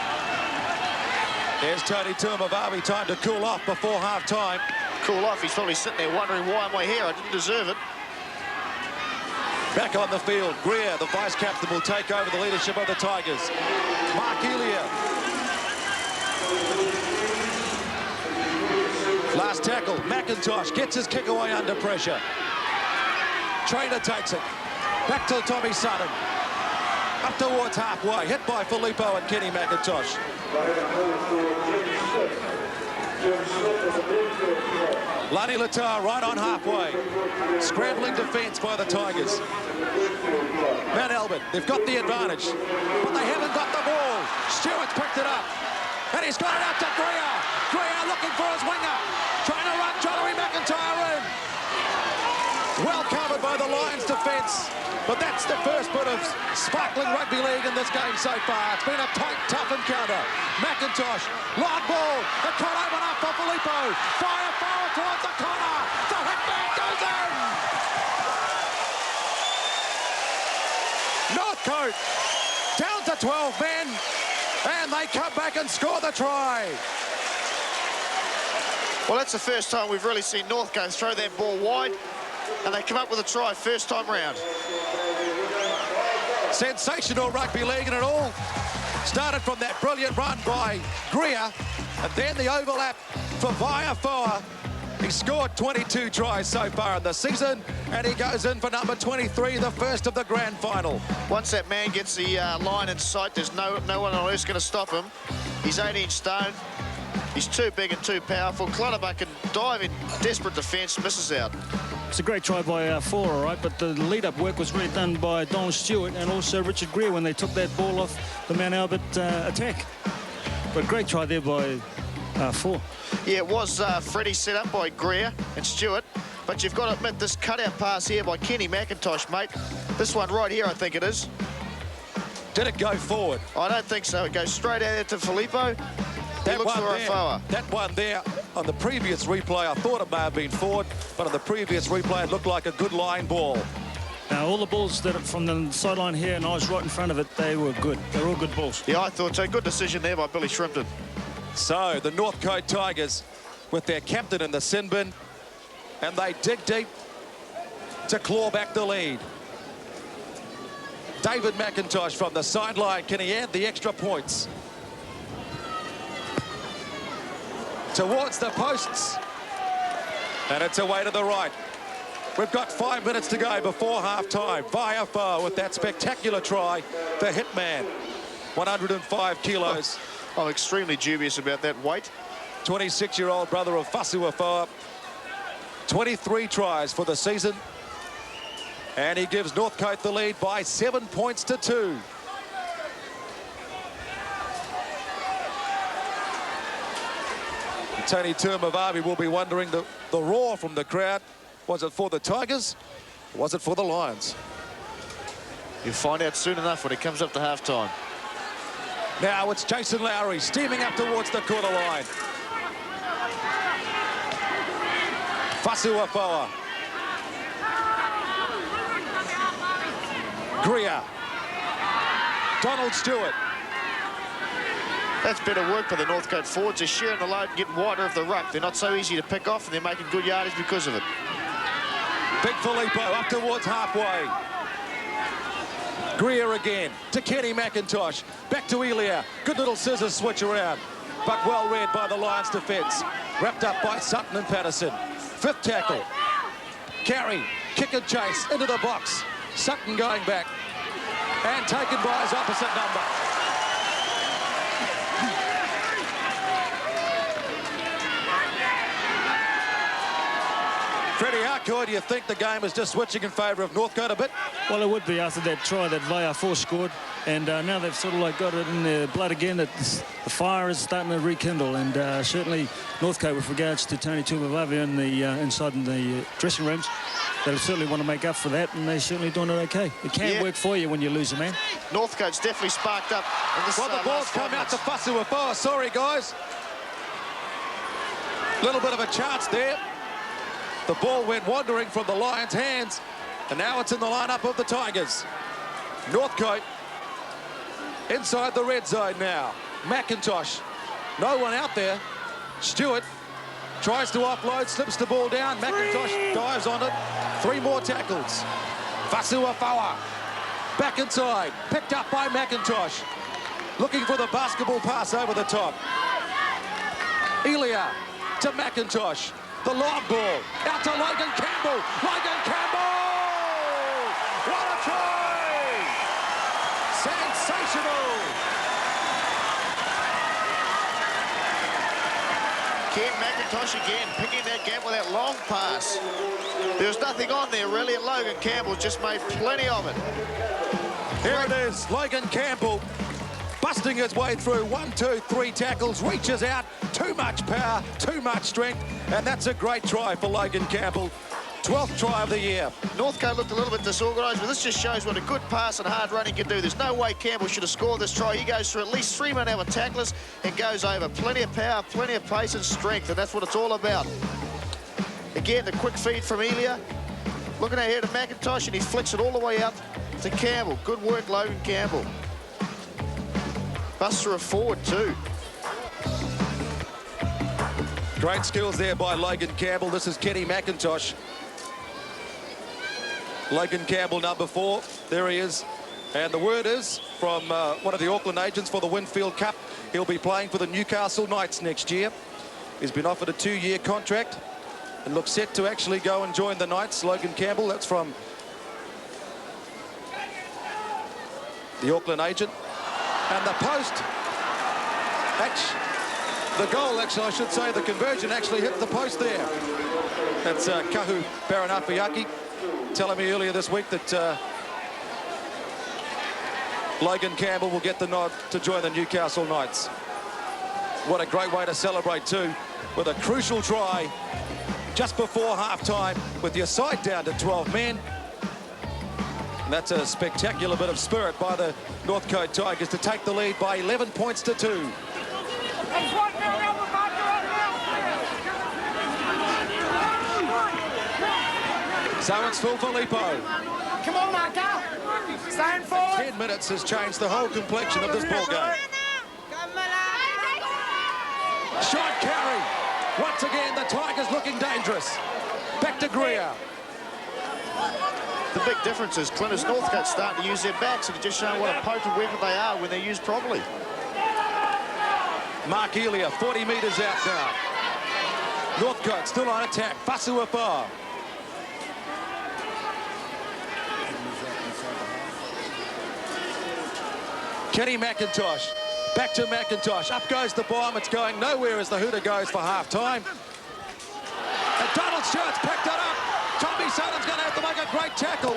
There's Tony Tuimavavi, time to cool off before half-time. Cool off, he's probably sitting there wondering, why am I here? I didn't deserve it. Back on the field, Greer, the vice-captain, will take over the leadership of the Tigers. Mark Elia. Last tackle, McIntosh gets his kick away under pressure. Trainer takes it. Back to Tommy Sutton. Up towards halfway, hit by Filippo and Kenny McIntosh. Lani Latar right on halfway. Scrambling defence by the Tigers. Mount Albert, they've got the advantage, but they haven't got the ball. Stewart's picked it up, and he's got it out to Greer. Greer looking for his winger, trying to run Johnery McIntyre in. Well covered by the Lions defence, but that's the first bit of sparkling rugby league in this game so far. It's been a tight, tough encounter. McIntosh, long ball, it can't open up for Filippo. Fire forward towards the corner. The hitman goes in. Northcote down to 12 men, and they come back and score the try. Well, that's the first time we've really seen Northcote throw that ball wide, and they come up with a try first time round. Sensational rugby league, and it all started from that brilliant run by Greer, and then the overlap for Vaiafoa. He scored 22 tries so far in the season, and he goes in for number 23, the first of the grand final. Once that man gets the line in sight, there's no one on earth going to stop him. He's 18 stone. He's too big and too powerful. Clutterbuck can dive in desperate defence, misses out. It's a great try by Four, all right, but the lead-up work was really done by Donald Stewart and also Richard Greer when they took that ball off the Mount Albert attack. But great try there by Four. Yeah, it was Freddie set up by Greer and Stewart, but you've got to admit this cutout pass here by Kenny McIntosh, mate. This one right here, I think it is. Did it go forward? I don't think so. It goes straight out there to Filippo. He looks for Afoa. That one there, on the previous replay, I thought it may have been forward, but on the previous replay, it looked like a good line ball. Now, all the balls that are from the sideline here, and I was right in front of it, they were good. They're all good balls. Yeah, I thought so. Good decision there by Billy Shrimpton. So, the Northcote Tigers with their captain in the sin bin, and they dig deep. to claw back the lead. David McIntosh from the sideline. Can he add the extra points? Towards the posts. And it's away to the right. We've got 5 minutes to go before half-time. Vaiafa with that spectacular try. The hitman. 105 kilos. I'm extremely dubious about that weight. 26-year-old brother of Fasuafoa. 23 tries for the season. And he gives Northcote the lead by 7 points to 2. Tony Tuamavavi will be wondering the roar from the crowd. Was it for the Tigers? Or was it for the Lions? You'll find out soon enough when it comes up to half-time. Now it's Jason Lowry steaming up towards the quarter line. Fasuafoa. Greer. Donald Stewart. That's better work by the Northcote forwards. They're sharing the load and getting wider of the ruck. They're not so easy to pick off, and they're making good yardage because of it. Big Filippo up towards halfway. Greer again to Kenny McIntosh. Back to Elia. Good little scissors switch around, but well read by the Lions defence. Wrapped up by Sutton and Patterson. Fifth tackle. Carry, kick and chase into the box. Sutton going back and taken by his opposite number. Freddie, how cool do you think the game is just switching in favour of Northcote a bit? Well, it would be after that try that Vaiafa scored, and now they've sort of like got it in their blood again. That the fire is starting to rekindle, and certainly Northcote, with regards to Tony Tuamavavi and the inside in the dressing rooms, they'll certainly want to make up for that, and they're certainly doing it okay. It can work for you when you lose a man. Northcote's definitely sparked up. Well, the ball's come out to Fasuafoa. Sorry, guys. Little bit of a chance there. The ball went wandering from the Lions' hands, and now it's in the lineup of the Tigers. Northcote inside the red zone now. McIntosh, no one out there. Stewart tries to offload, slips the ball down. McIntosh dives on it. 3 more tackles. Fasuafoa back inside, picked up by McIntosh. Looking for the basketball pass over the top. Elia to McIntosh. The long ball out to Logan Campbell. Logan Campbell! What a try! Sensational! Ken McIntosh again, picking that gap with that long pass. There was nothing on there really, and Logan Campbell just made plenty of it. Here it is, Logan Campbell busting his way through 1, 2, 3 tackles, reaches out, too much power, too much strength, and that's a great try for Logan Campbell. 12th try of the year. Northcote looked a little bit disorganised, but this just shows what a good pass and hard running can do. There's no way Campbell should have scored this try. He goes through at least 3 man-hour tacklers and goes over. Plenty of power, plenty of pace and strength, and that's what it's all about. Again, the quick feed from Elia. Looking ahead to McIntosh, and he flicks it all the way out to Campbell. Good work, Logan Campbell. Buster a forward too. Great skills there by Logan Campbell. This is Kenny McIntosh. Logan Campbell, number 4. There he is. And the word is from one of the Auckland agents for the Winfield Cup. He'll be playing for the Newcastle Knights next year. He's been offered a 2-year contract and looks set to actually go and join the Knights. Logan Campbell, that's from the Auckland agent. And the post, the goal, actually, I should say, the conversion actually hit the post there. That's Kahu Baranafayaki telling me earlier this week that Logan Campbell will get the nod to join the Newcastle Knights. What a great way to celebrate too, with a crucial try just before half-time with your side down to 12 men. And that's a spectacular bit of spirit by the Northcote Tigers to take the lead by 11 points to 2. So it's Phil Filippo. Come on, Marco. Stand forward. 10 minutes has changed the whole complexion of this ball game. Shot carry. Once again, the Tigers looking dangerous. Back to Greer. The big difference is Clint is Northcote starting to use their backs and just showing what a potent weapon they are when they're used properly. Mark Elia, 40 metres out now. Northcote still on attack. Fasuafa. Kenny McIntosh. Back to McIntosh. Up goes the bomb. It's going nowhere as the hooter goes for half-time. And Donald Stewart's picked it up. Tommy Sutton's going to have to make a great tackle.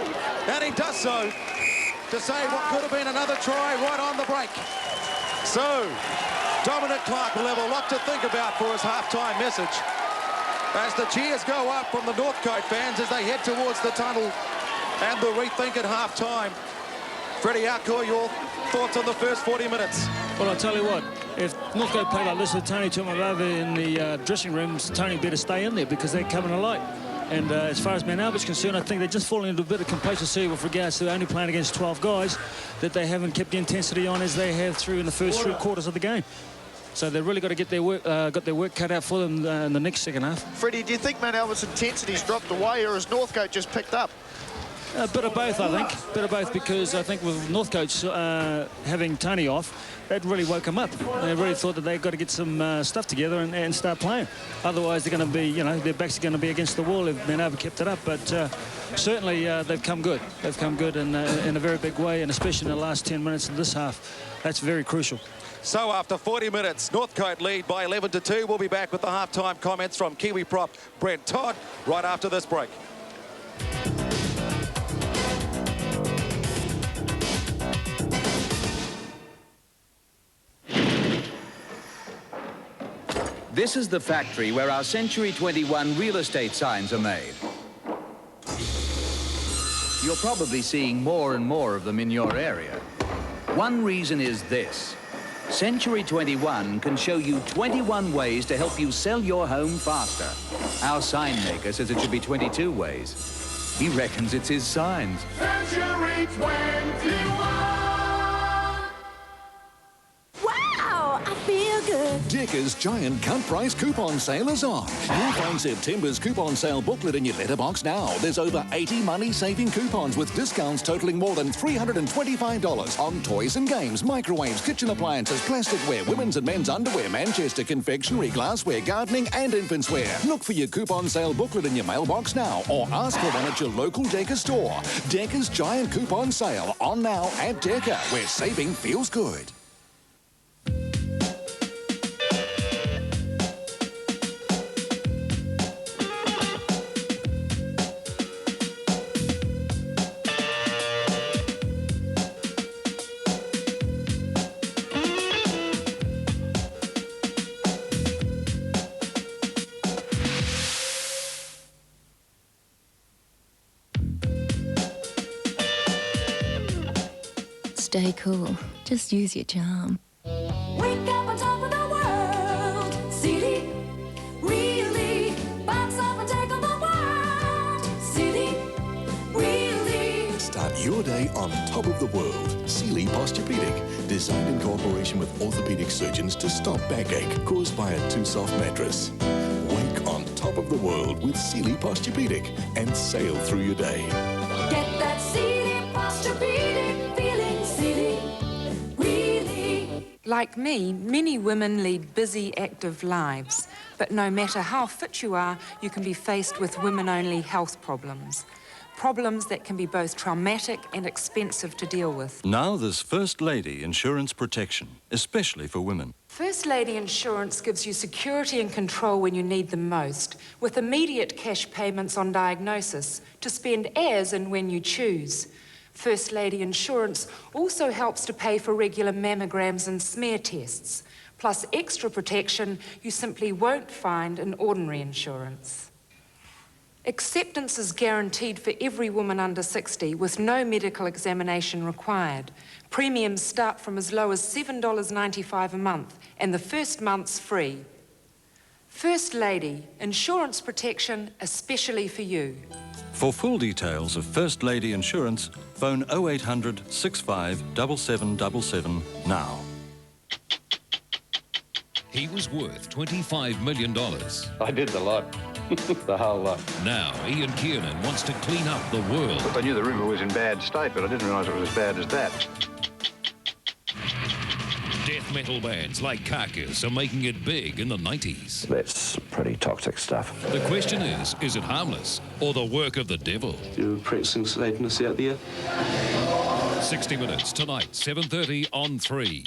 And he does so to save what could have been another try right on the break. So, Dominic Clark will have a lot to think about for his half-time message as the cheers go up from the Northcote fans as they head towards the tunnel and the rethink at half-time. Freddie Alcoy, your thoughts on the first 40 minutes? Well, I'll tell you what, if Northcote play like this with Tony Tuimavave in the dressing rooms, Tony better stay in there because they're coming alight. And as far as Mount Albert's concerned, I think they're just falling into a bit of complacency with regards to only playing against 12 guys, that they haven't kept the intensity on as they have through in the first 3 quarters of the game. So they've really got to get their work, got their work cut out for them in the next second half. Freddie, do you think Mount Albert's intensity's dropped away or has Northcote just picked up? A bit of both, I think. A bit of both, because I think with Northcote's having Tony off, that really woke them up. They really thought that they've got to get some stuff together and start playing. Otherwise, they're going to be, you know, their backs are going to be against the wall if Mount Albert kept it up. But certainly they've come good. They've come good in a very big way, and especially in the last 10 minutes of this half. That's very crucial. So after 40 minutes, Northcote lead by 11-2. We'll be back with the half-time comments from Kiwi prop Brent Todd right after this break. This is the factory where our Century 21 real estate signs are made. You're probably seeing more and more of them in your area. One reason is this. Century 21 can show you 21 ways to help you sell your home faster. Our sign maker says it should be 22 ways. He reckons it's his signs. Century 21! Wow, I feel good. Decker's giant cut price coupon sale is on. You'll find September's coupon sale booklet in your letterbox now. There's over 80 money-saving coupons with discounts totaling more than $325 on toys and games, microwaves, kitchen appliances, plasticware, women's and men's underwear, Manchester confectionery, glassware, gardening and infants wear. Look for your coupon sale booklet in your mailbox now or ask for one at your local Decker store. Decker's giant coupon sale on now at Decker, where saving feels good. Stay cool. Just use your charm. Wake up on top of the world. City, really. Bounce up and take on the world. City, really. Start your day on top of the world. Sealy Posturepedic, designed in cooperation with orthopedic surgeons to stop backache caused by a too soft mattress. Wake on top of the world with Sealy Posturepedic and sail through your day. Get that City Posturepedic feeling. City, really. Like me, many women lead busy, active lives. But no matter how fit you are, you can be faced with women-only health problems. Problems that can be both traumatic and expensive to deal with. Now there's First Lady Insurance Protection, especially for women. First Lady Insurance gives you security and control when you need them most, with immediate cash payments on diagnosis, to spend as and when you choose. First Lady Insurance also helps to pay for regular mammograms and smear tests, plus extra protection you simply won't find in ordinary insurance. Acceptance is guaranteed for every woman under 60 with no medical examination required. Premiums start from as low as $7.95 a month, and the first month's free. First Lady, insurance protection especially for you. For full details of First Lady Insurance, phone 0800 65 7777 now. He was worth $25 million. I did the lot. The whole lot. Now, Ian Kiernan wants to clean up the world. I knew the river was in bad state, but I didn't realise it was as bad as that. Death metal bands like Carcass are making it big in the 90s. That's pretty toxic stuff. The question is it harmless or the work of the devil? You're practicing Satanists out there? 60 Minutes tonight, 7:30 on 3.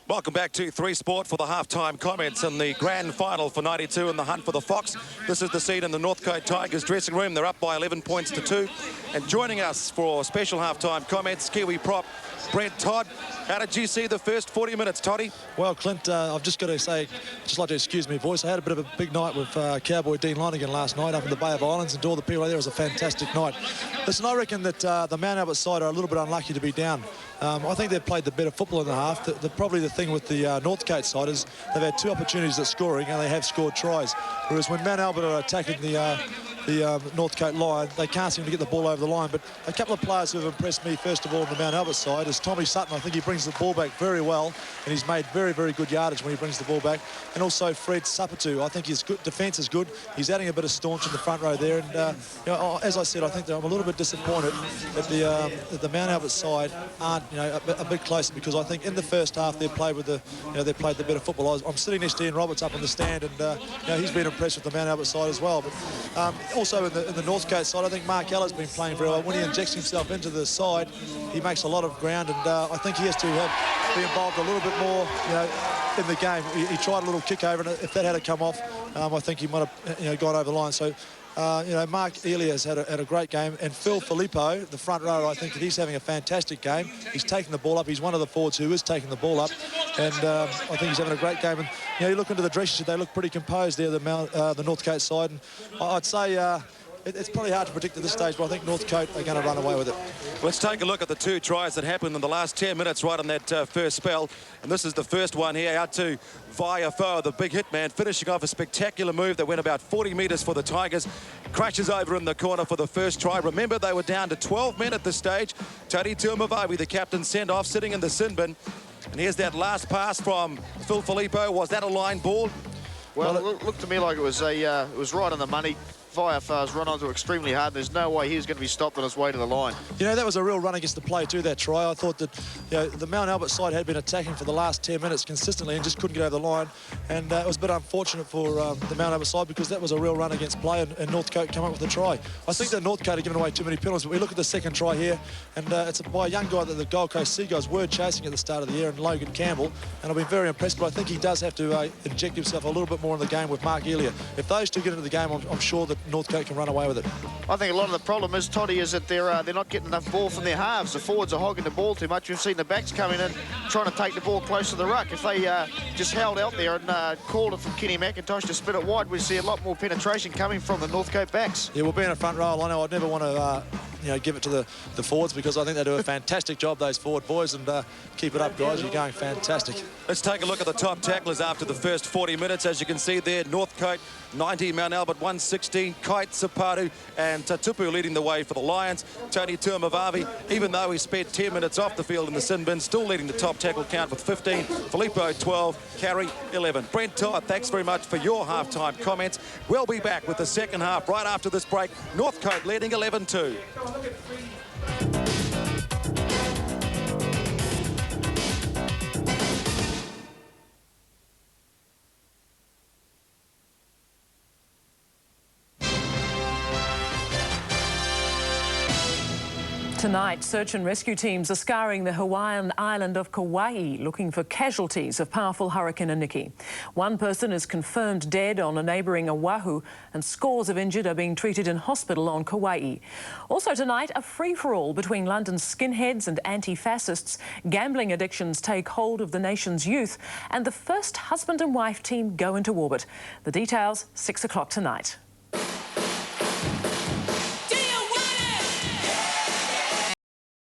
Welcome back to 3 Sport for the halftime comments in the grand final for 92 in the hunt for the Fox. This is the scene in the Northcote Tigers dressing room. They're up by 11 points to 2. And joining us for special halftime comments, Kiwi prop Brent Todd. How did you see the first 40 minutes, Toddy? Well, Clint, I've just got to say, just like to excuse me voice, I had a bit of a big night with Cowboy Dean Lonergan last night up in the Bay of Islands, and to all the people out there, it was a fantastic night. Listen, I reckon that the Mount Albert side are a little bit unlucky to be down. I think they've played the better football in the half. Probably the thing with the Northcote side is they've had 2 opportunities at scoring and they have scored tries. Whereas when Mount Albert are attacking the Northcote line, they can't seem to get the ball over the line. But a couple of players who have impressed me, first of all, on the Mount Albert side is Tommy Sutton. I think he brings the ball back very well, and he's made very, very good yardage when he brings the ball back. And also Fred Sapatu. I think his good defence is good. He's adding a bit of staunch in the front row there. And you know, as I said, I think that I'm a little bit disappointed that the Mount Albert side aren't a bit closer, because I think in the first half they played with the they played the better football. I'm sitting next to Ian Roberts up on the stand, and he's been impressed with the Mount Albert side as well. But also in the Northcote side, I think Mark Eller's been playing very well. When he injects himself into the side, he makes a lot of ground, and I think he has to be involved a little bit more, in the game. He tried a little kick over, and if that had come off, I think he might have gone over the line. So Mark Elias had a great game, and Phil Filippo, the front rower, I think that he's having a fantastic game. He's taking the ball up. He's one of the forwards who is taking the ball up, and I think he's having a great game. And you look into the dressing room, they look pretty composed there, the Northcote side, and I'd say it's probably hard to predict at this stage, but I think Northcote are going to run away with it. Let's take a look at the 2 tries that happened in the last 10 minutes right on that first spell. And this is the first one here, out to Vaiafoa, the big hit man, finishing off a spectacular move that went about 40 metres for the Tigers. Crashes over in the corner for the first try. Remember, they were down to 12 men at this stage. Tony Tuamavavi, the captain, sent off, sitting in the sin bin. And here's that last pass from Phil Filippo. Was that a line ball? Well, it looked to me like it was right on the money. Vaiafoa's run onto extremely hard. There's no way he was going to be stopped on his way to the line. That was a real run against the play too, that try. I thought that the Mount Albert side had been attacking for the last 10 minutes consistently and just couldn't get over the line. And it was a bit unfortunate for the Mount Albert side, because that was a real run against play, and Northcote came up with a try. I think that Northcote are giving away too many penalties, but we look at the second try here, and it's by a young guy that the Gold Coast Seagulls were chasing at the start of the year, and Logan Campbell, and I've been very impressed, but I think he does have to inject himself a little bit more in the game with Mark Elia. If those two get into the game, I'm sure that Northcote can run away with it. I think a lot of the problem is, Toddy, is that they're not getting enough ball from their halves. The forwards are hogging the ball too much. We've seen the backs coming in trying to take the ball close to the ruck. If they just held out there and called it from Kenny McIntosh to spin it wide, we'd see a lot more penetration coming from the Northcote backs. Yeah, well, being a front row, I know I'd never want to give it to the forwards, because I think they do a fantastic job, those forward boys, and keep it up, guys. You're going fantastic. Let's take a look at the top tacklers after the first 40 minutes. As you can see there, Northcote 90, Mount Albert 116, Kite, Sapatu and Tatupu leading the way for the Lions. Tony Tuamavavi, even though he spent 10 minutes off the field in the sin bin, still leading the top tackle count with 15. Filippo 12, Carey 11. Brent Todd, thanks very much for your halftime comments. We'll be back with the second half right after this break. Northcote leading 11-2. Tonight, search and rescue teams are scouring the Hawaiian island of Kauai, looking for casualties of powerful Hurricane Iniki. One person is confirmed dead on a neighbouring Oahu, and scores of injured are being treated in hospital on Kauai. Also tonight, a free-for-all between London's skinheads and anti-fascists. Gambling addictions take hold of the nation's youth, and the first husband and wife team go into orbit. The details, 6 o'clock tonight.